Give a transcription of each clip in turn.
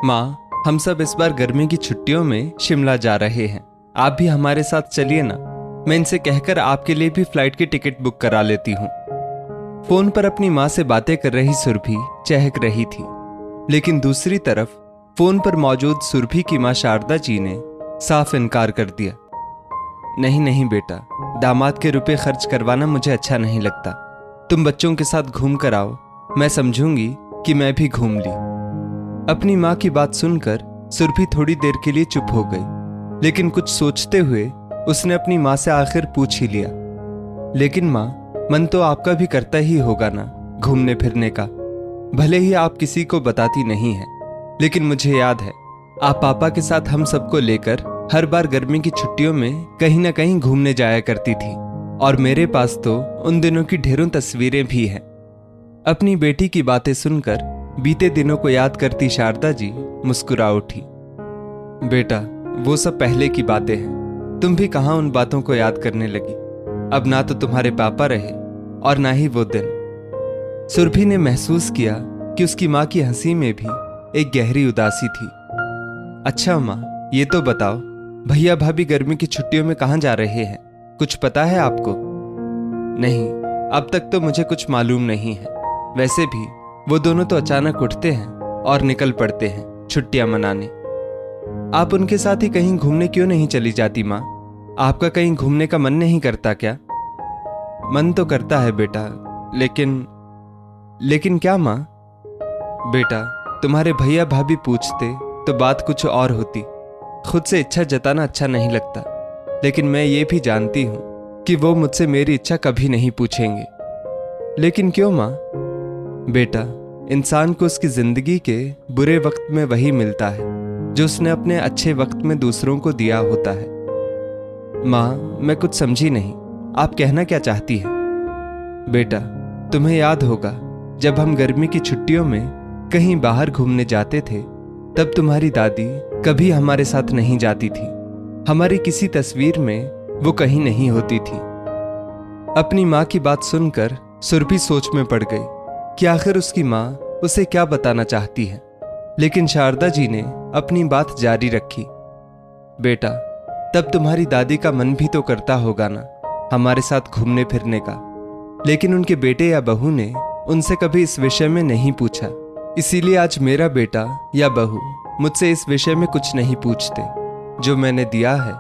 माँ, हम सब इस बार गर्मी की छुट्टियों में शिमला जा रहे हैं। आप भी हमारे साथ चलिए ना। मैं इनसे कहकर आपके लिए भी फ्लाइट की टिकट बुक करा लेती हूँ। फोन पर अपनी माँ से बातें कर रही सुरभि चहक रही थी, लेकिन दूसरी तरफ फोन पर मौजूद सुरभि की माँ शारदा जी ने साफ इनकार कर दिया। नहीं नहीं बेटा, दामाद के रुपए खर्च करवाना मुझे अच्छा नहीं लगता। तुम बच्चों के साथ घूम कर आओ, मैं समझूंगी कि मैं भी घूम ली। अपनी माँ की बात सुनकर सुरभि थोड़ी देर के लिए चुप हो गई, लेकिन कुछ सोचते हुए उसने अपनी माँ से आखिर पूछ ही लिया, लेकिन माँ, मन तो आपका भी करता ही होगा ना घूमने फिरने का। भले ही आप किसी को बताती नहीं है, लेकिन मुझे याद है आप पापा के साथ हम सबको लेकर हर बार गर्मी की छुट्टियों में कहीं ना कहीं घूमने जाया करती थी, और मेरे पास तो उन दिनों की ढेरों तस्वीरें भी हैं। अपनी बेटी की बातें सुनकर बीते दिनों को याद करती शारदा जी मुस्कुरा उठी। बेटा, वो सब पहले की बातें हैं, तुम भी कहाँ उन बातों को याद करने लगी। अब ना तो तुम्हारे पापा रहे और ना ही वो दिन। सुरभि ने महसूस किया कि उसकी माँ की हंसी में भी एक गहरी उदासी थी। अच्छा माँ, ये तो बताओ, भैया भाभी गर्मी की छुट्टियों में कहाँ जा रहे हैं? कुछ पता है आपको? नहीं, अब तक तो मुझे कुछ मालूम नहीं है। वैसे भी वो दोनों तो अचानक उठते हैं और निकल पड़ते हैं छुट्टियां मनाने। आप उनके साथ ही कहीं घूमने क्यों नहीं चली जाती माँ? आपका कहीं घूमने का मन नहीं करता क्या? मन तो करता है बेटा, लेकिन क्या माँ? बेटा, तुम्हारे भैया भाभी पूछते तो बात कुछ और होती। खुद से इच्छा जताना अच्छा नहीं लगता, लेकिन मैं ये भी जानती हूं कि वो मुझसे मेरी इच्छा कभी नहीं पूछेंगे। लेकिन क्यों माँ? बेटा, इंसान को उसकी जिंदगी के बुरे वक्त में वही मिलता है जो उसने अपने अच्छे वक्त में दूसरों को दिया होता है। माँ, मैं कुछ समझी नहीं, आप कहना क्या चाहती है? बेटा, तुम्हें याद होगा जब हम गर्मी की छुट्टियों में कहीं बाहर घूमने जाते थे, तब तुम्हारी दादी कभी हमारे साथ नहीं जाती थी। हमारी किसी तस्वीर में वो कहीं नहीं होती थी। अपनी माँ की बात सुनकर सुरभि सोच में पड़ गई कि आखिर उसकी माँ उसे क्या बताना चाहती है, लेकिन शारदा जी ने अपनी बात जारी रखी। बेटा, तब तुम्हारी दादी का मन भी तो करता होगा ना हमारे साथ घूमने फिरने का, लेकिन उनके बेटे या बहू ने उनसे कभी इस विषय में नहीं पूछा। इसीलिए आज मेरा बेटा या बहू मुझसे इस विषय में कुछ नहीं पूछते। जो मैंने दिया है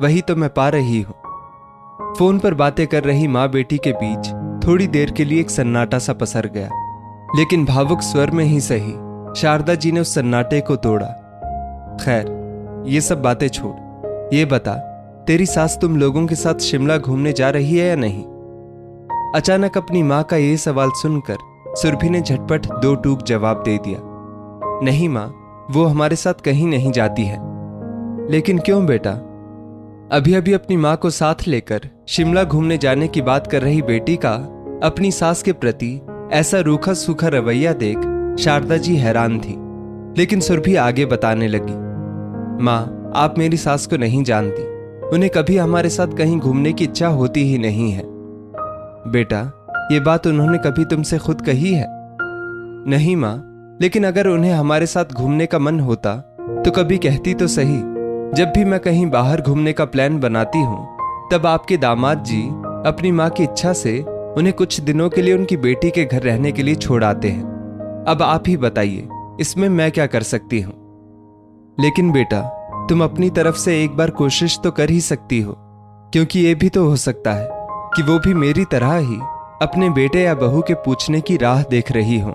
वही तो मैं पा रही हूं। फोन पर बातें कर रही माँ बेटी के बीच थोड़ी देर के लिए एक सन्नाटा सा पसर गया, लेकिन भावुक स्वर में ही सही शारदा जी ने उस सन्नाटे को तोड़ा। खैर, ये सब बातें छोड़, ये बता, तेरी सास तुम लोगों के साथ शिमला घूमने जा रही है या नहीं? अचानक अपनी माँ का ये सवाल सुनकर सुरभि ने झटपट दो टूक जवाब दे दिया। नहीं माँ, वो हमारे साथ कहीं नहीं जाती है। लेकिन क्यों बेटा? अभी अभी अपनी माँ को साथ लेकर शिमला घूमने जाने की बात कर रही बेटी का अपनी सास के प्रति ऐसा रूखा सूखा रवैया देख शारदा जी हैरान थी, लेकिन सुरभि आगे बताने लगी। माँ, आप मेरी सास को नहीं जानती, उन्हें कभी हमारे साथ कहीं घूमने की इच्छा होती ही नहीं है। बेटा, ये बात उन्होंने कभी तुमसे खुद कही है? नहीं माँ, लेकिन अगर उन्हें हमारे साथ घूमने का मन होता तो कभी कहती तो सही। जब भी मैं कहीं बाहर घूमने का प्लान बनाती हूँ, तब आपके दामाद जी अपनी माँ की इच्छा से उन्हें कुछ दिनों के लिए उनकी बेटी के घर रहने के लिए छोड़ आते हैं। अब आप ही बताइए, इसमें मैं क्या कर सकती हूँ? लेकिन बेटा, तुम अपनी तरफ से एक बार कोशिश तो कर ही सकती हो, क्योंकि ये भी तो हो सकता है कि वो भी मेरी तरह ही अपने बेटे या बहू के पूछने की राह देख रही हो।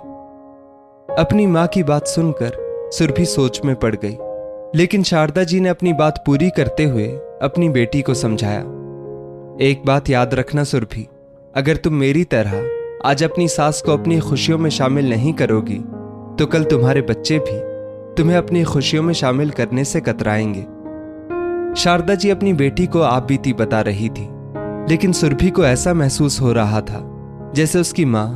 अपनी माँ की बात सुनकर सुरभि सोच में पड़ गई, लेकिन शारदा जी ने अपनी बात पूरी करते हुए अपनी बेटी को समझाया। एक बात याद रखना सुरभि, अगर तुम मेरी तरह आज अपनी सास को अपनी खुशियों में शामिल नहीं करोगी, तो कल तुम्हारे बच्चे भी तुम्हें अपनी खुशियों में शामिल करने से कतराएंगे। शारदा जी अपनी बेटी को आप बीती बता रही थी, लेकिन सुरभि को ऐसा महसूस हो रहा था जैसे उसकी माँ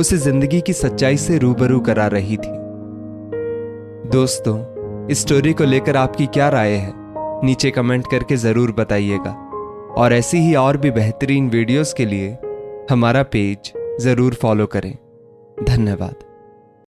उसे जिंदगी की सच्चाई से रूबरू करा रही थी। दोस्तों, इस स्टोरी को लेकर आपकी क्या राय है? नीचे कमेंट करके जरूर बताइएगा, और ऐसी ही और भी बेहतरीन वीडियोस के लिए हमारा पेज जरूर फॉलो करें। धन्यवाद।